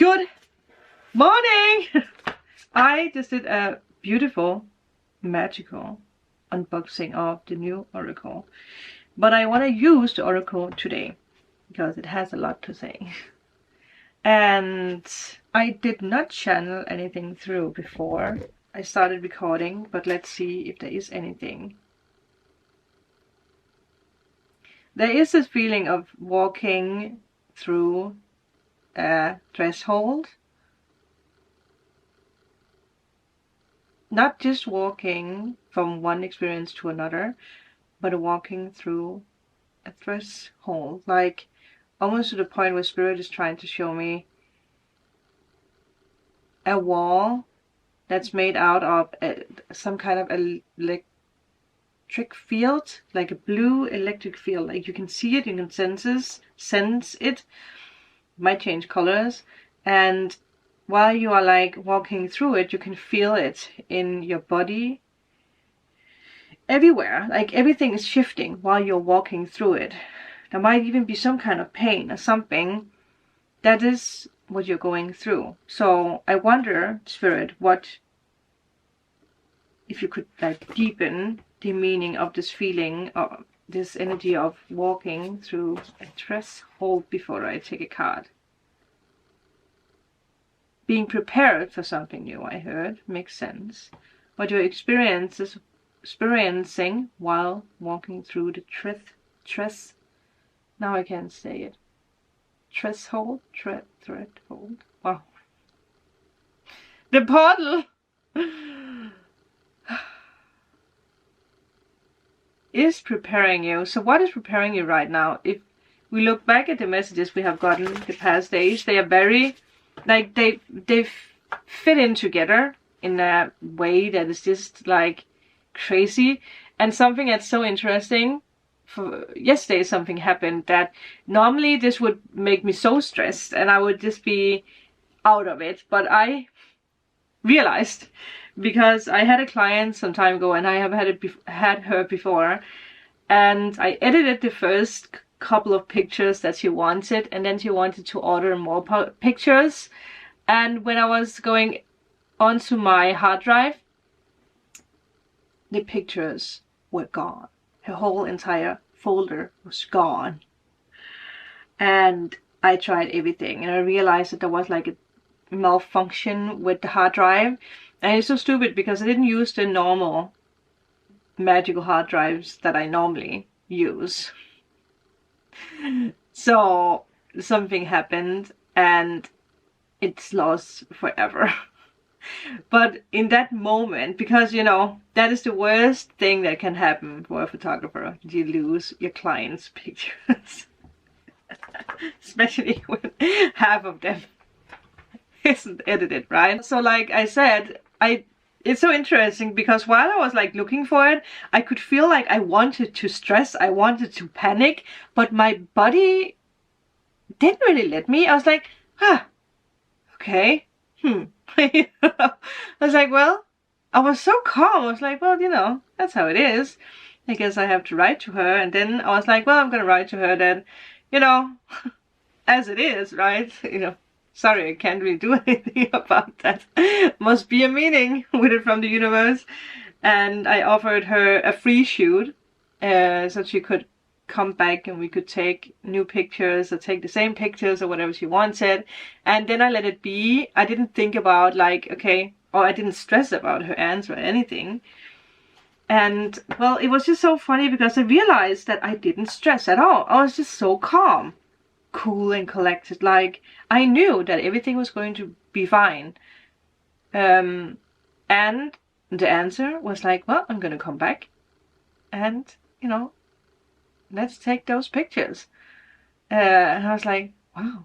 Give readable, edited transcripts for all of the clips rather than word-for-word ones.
Good morning! I just did a beautiful, magical unboxing of the new oracle. But I want to use the oracle today because it has a lot to say. And I did not channel anything through before I started recording, but let's see if there is anything. There is this feeling of walking through a threshold. Not just walking from one experience to another, but walking through a threshold. Like almost to the point where Spirit is trying to show me a wall that's made out of some kind of electric field, like a blue electric field. Like you can see it, you can sense it. Might change colors, and while you are like walking through it, you can feel it in your body, everywhere. Like everything is shifting while you're walking through it. There might even be some kind of pain or something. That is what you're going through. So I wonder, Spirit, what if you could like deepen the meaning of this feeling, or this energy of walking through a threshold before I take a card. Being prepared for something new, I heard, makes sense. What your experience is experiencing while walking through the now I can't say it. Threshold? Threshold. Wow. The portal is preparing you. So what is preparing you right now? If we look back at the messages we have gotten the past days, they are very, like they fit in together in a way that is just like crazy. And something that's so interesting, for yesterday something happened that normally this would make me so stressed and I would just be out of it. But I realized, because I had a client some time ago and I have had her before, and I edited the first couple of pictures that she wanted, and then she wanted to order more pictures. And when I was going onto my hard drive, the pictures were gone. Her whole entire folder was gone. And I tried everything, and I realized that there was like a malfunction with the hard drive. And it's so stupid because I didn't use the normal magical hard drives that I normally use. So something happened and it's lost forever. But in that moment, because you know, that is the worst thing that can happen for a photographer. You lose your client's pictures. Especially when half of them isn't edited, right? So like I said, it's so interesting because while I was like looking for it, I could feel like I wanted to stress, I wanted to panic, but my body didn't really let me. I was like, okay, I was like, well, I was so calm. I was like, well, you know, that's how it is. I guess I have to write to her. And then I was like, well, I'm gonna write to her that, you know, as it is, right? You know, sorry, I can't really do anything about that. Must be a meaning with it from the universe. And I offered her a free shoot, so she could come back and we could take new pictures or take the same pictures or whatever she wanted. And then I let it be. I didn't think about like, okay, or I didn't stress about her answer or anything. And well, it was just so funny because I realized that I didn't stress at all. I was just so calm, cool and collected. Like I knew that everything was going to be fine. And the answer was like, well, I'm gonna come back and, you know, let's take those pictures. And I was like, wow.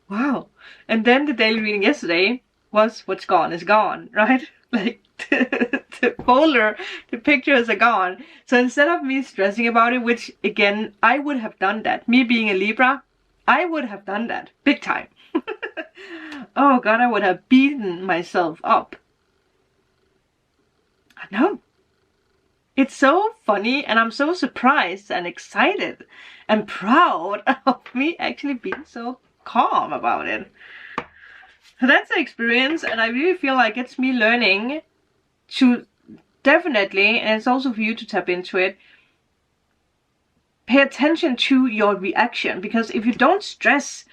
Wow. And then the daily reading yesterday was what's gone is gone, right? Like the folder, the pictures are gone. So instead of me stressing about it, which again, I would have done that. Me being a Libra, I would have done that big time. Oh God, I would have beaten myself up. I know. It's so funny, and I'm so surprised and excited and proud of me actually being so calm about it. So that's the experience, and I really feel like it's me learning to definitely, and it's also for you to tap into it, pay attention to your reaction. Because if you don't stress,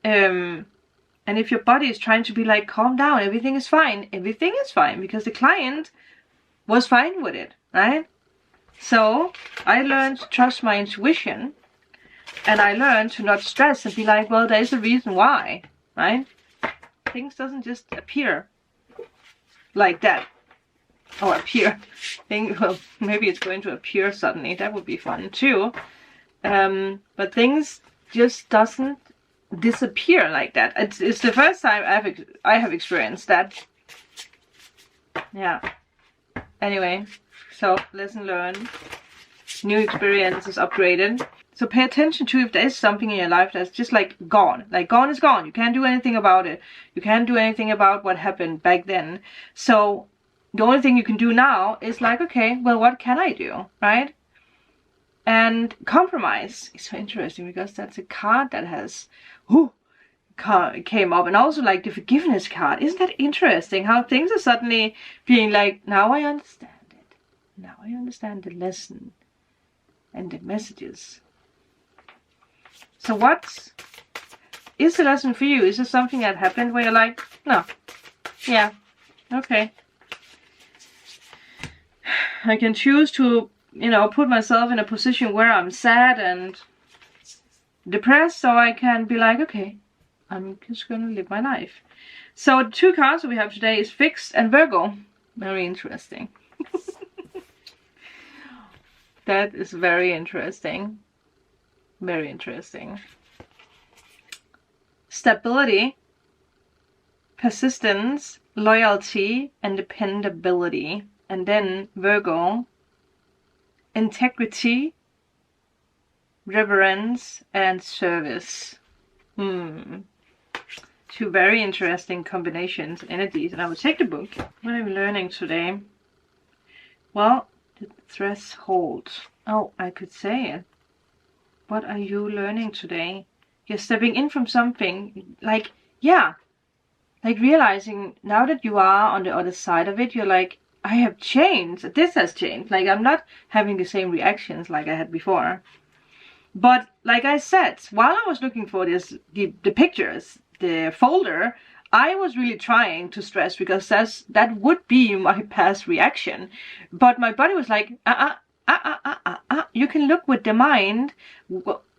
and if your body is trying to be like, calm down, everything is fine because the client was fine with it, right? So I learned to trust my intuition, and I learned to not stress and be like, well, there's a reason why, right? Things doesn't just appear like that. Or appear. Well, maybe it's going to appear suddenly. That would be fun too. But things just doesn't disappear like that. It's the first time I have experienced that. Yeah. Anyway, so lesson learned. New experience is upgraded. So pay attention to if there is something in your life that's just like gone. Like gone is gone. You can't do anything about it. You can't do anything about what happened back then. So the only thing you can do now is like, okay, well, what can I do, right? And compromise is so interesting because that's a card that has, came up. And also like the forgiveness card. Isn't that interesting how things are suddenly being like, now I understand it. Now I understand the lesson and the messages. So what is the lesson for you? Is there something that happened where you're like, no, yeah, okay. I can choose to, put myself in a position where I'm sad and depressed, so I can be like, okay, I'm just gonna live my life. So the two cards that we have today is Fixed and Virgo. Very interesting. That is very interesting. Very interesting. Stability, persistence, loyalty, and dependability. And then Virgo, integrity, reverence, and service. Two very interesting combinations, energies. And I will take the book. What am I learning today? Well, the threshold. Oh, I could say it. What are you learning today? You're stepping in from something, like, yeah. Like realizing now that you are on the other side of it, you're like, I have changed. This has changed. Like, I'm not having the same reactions like I had before. But like I said, while I was looking for this, the pictures, the folder, I was really trying to stress because that would be my past reaction. But my body was like, you can look with the mind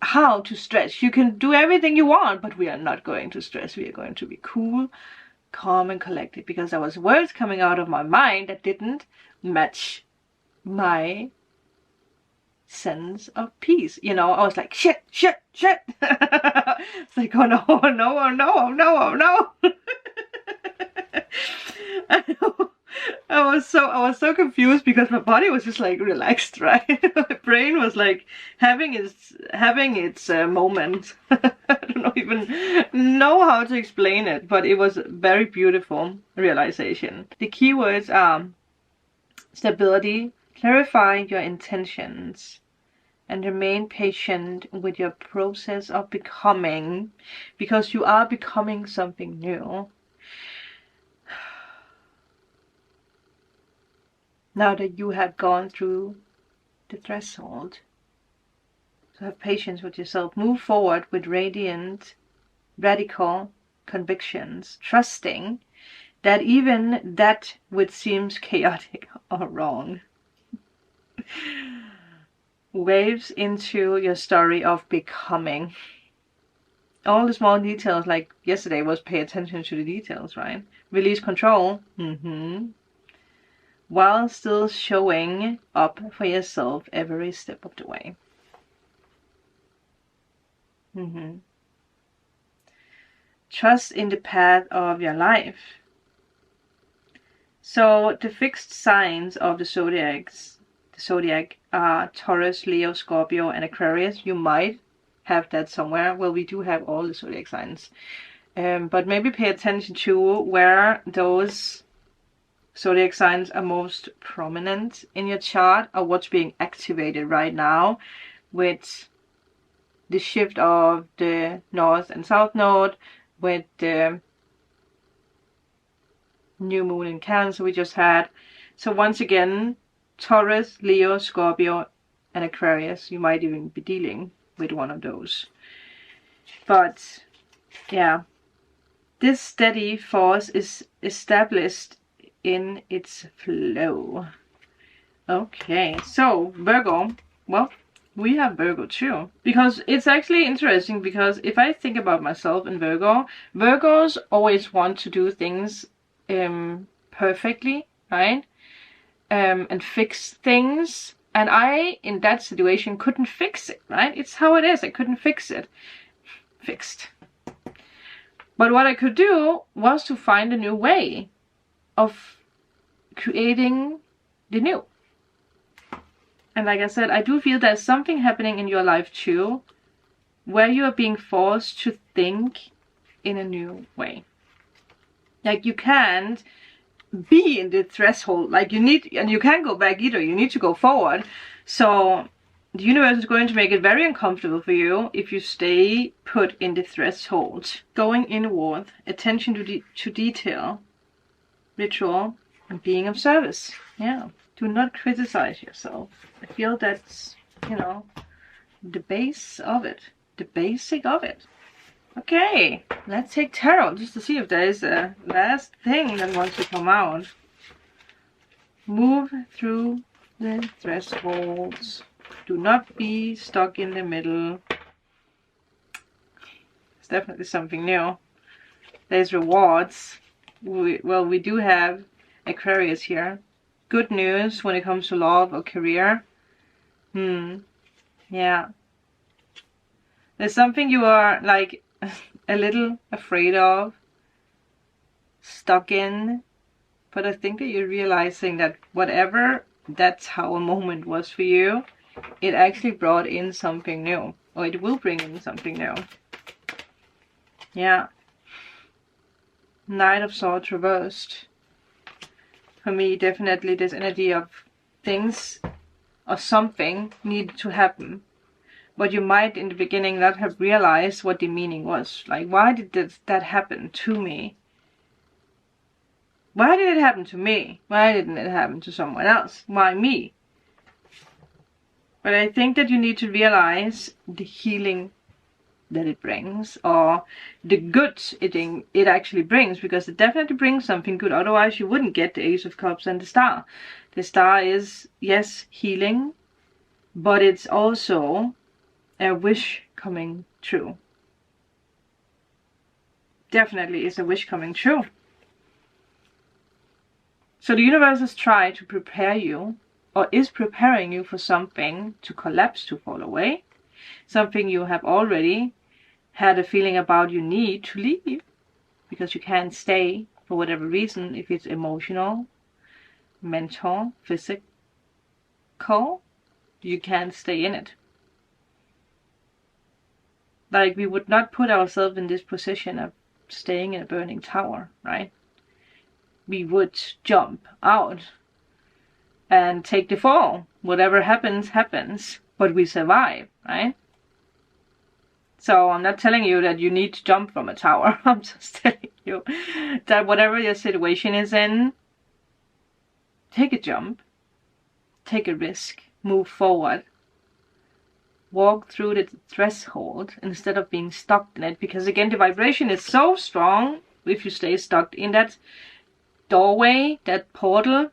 how to stress. You can do everything you want, but we are not going to stress. We are going to be cool, calm, and collected, because there was words coming out of my mind that didn't match my sense of peace. I was like, shit. It's like, oh no, oh no, oh no, oh no, oh no. I was so confused because my body was just like relaxed, right? My brain was like having its moment. I don't even know how to explain it, but it was a very beautiful realization. The keywords are stability, clarify your intentions, and remain patient with your process of becoming, because you are becoming something new. Now that you have gone through the threshold. So have patience with yourself. Move forward with radiant, radical convictions, trusting that even that which seems chaotic or wrong waves into your story of becoming. All the small details, like yesterday, was pay attention to the details, right? Release control. While still showing up for yourself every step of the way. Trust in the path of your life. So the fixed signs of the zodiac are Taurus, Leo, Scorpio, and Aquarius. You might have that somewhere. Well, we do have all the zodiac signs. But maybe pay attention to where those zodiac signs are most prominent in your chart, or what's being activated right now with the shift of the North and South Node with the new moon in Cancer we just had. So once again, Taurus, Leo, Scorpio, and Aquarius, you might even be dealing with one of those. But yeah, this steady force is established in its flow. Okay, so Virgo, well, we have Virgo too. Because it's actually interesting, because if I think about myself in Virgo, Virgos always want to do things perfectly, right? And fix things. And I, in that situation, couldn't fix it, right? It's how it is. I couldn't fix it. Fixed. But what I could do was to find a new way of creating the new. And like I said, I do feel there's something happening in your life too, where you are being forced to think in a new way. Like you can't be in the threshold, like you need, and you can't go back either, you need to go forward. So the universe is going to make it very uncomfortable for you if you stay put in the threshold. Going inward, attention to detail, ritual, and being of service. Yeah. Do not criticize yourself. I feel that's, you know, the base of it. The basic of it. Okay, let's take tarot just to see if there is a last thing that wants to come out. Move through the thresholds. Do not be stuck in the middle. It's definitely something new. There's rewards. We do have Aquarius here. Good news when it comes to love or career. Yeah. There's something you are like a little afraid of, stuck in, but I think that you're realizing that whatever that's how a moment was for you, it actually brought in something new, or it will bring in something new. Yeah. Knight of Swords reversed. For me, definitely this energy of things or something needed to happen. But you might in the beginning not have realized what the meaning was. Like, why did that happen to me? Why did it happen to me? Why didn't it happen to someone else? Why me? But I think that you need to realize the healing that it brings, or the good it actually brings, because it definitely brings something good. Otherwise you wouldn't get the Ace of Cups and the Star. The Star is, yes, healing, but it's also a wish coming true. Definitely is a wish coming true. So the universe has tried to prepare you, or is preparing you for something to collapse, to fall away. Something you have already had a feeling about you need to leave, because you can't stay for whatever reason, if it's emotional, mental, physical, you can't stay in it. Like, we would not put ourselves in this position of staying in a burning tower, right? We would jump out and take the fall. Whatever happens, happens, but we survive, right? So I'm not telling you that you need to jump from a tower. I'm just telling you that whatever your situation is in, take a jump, take a risk, move forward, walk through the threshold instead of being stuck in it. Because again, the vibration is so strong if you stay stuck in that doorway, that portal,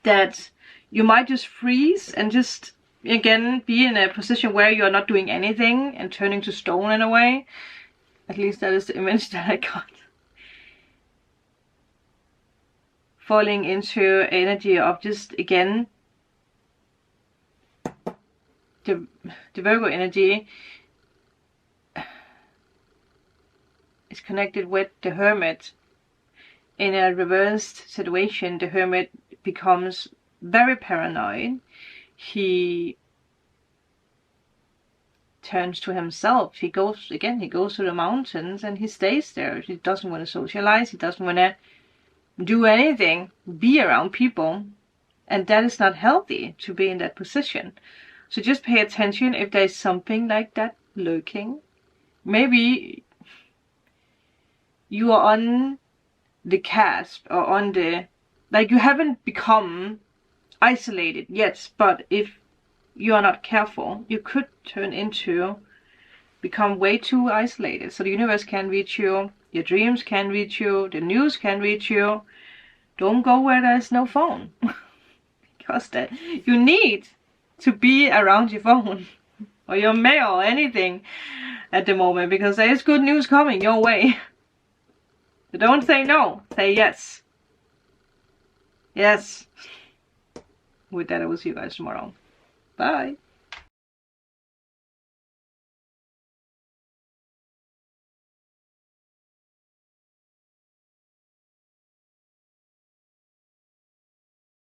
that you might just freeze and just again be in a position where you're not doing anything and turning to stone in a way. At least that is the image that I got. Falling into energy of just, again, the Virgo energy is connected with the Hermit. In a reversed situation, the Hermit becomes very paranoid. He turns to himself. He goes to the mountains and he stays there. He doesn't want to socialize. He doesn't want to do anything, be around people. And that is not healthy to be in that position. So just pay attention if there's something like that lurking. Maybe you are on the cusp, or on the, like, you haven't become isolated yet, but if you are not careful, you could turn into become way too isolated. So the universe can reach you, your dreams can reach you, the news can reach you. Don't go where there's no phone. Because that you need to be around your phone or your mail or anything at the moment, because there is good news coming your way. So don't say no, say yes. Yes. With that, I will see you guys tomorrow. Bye.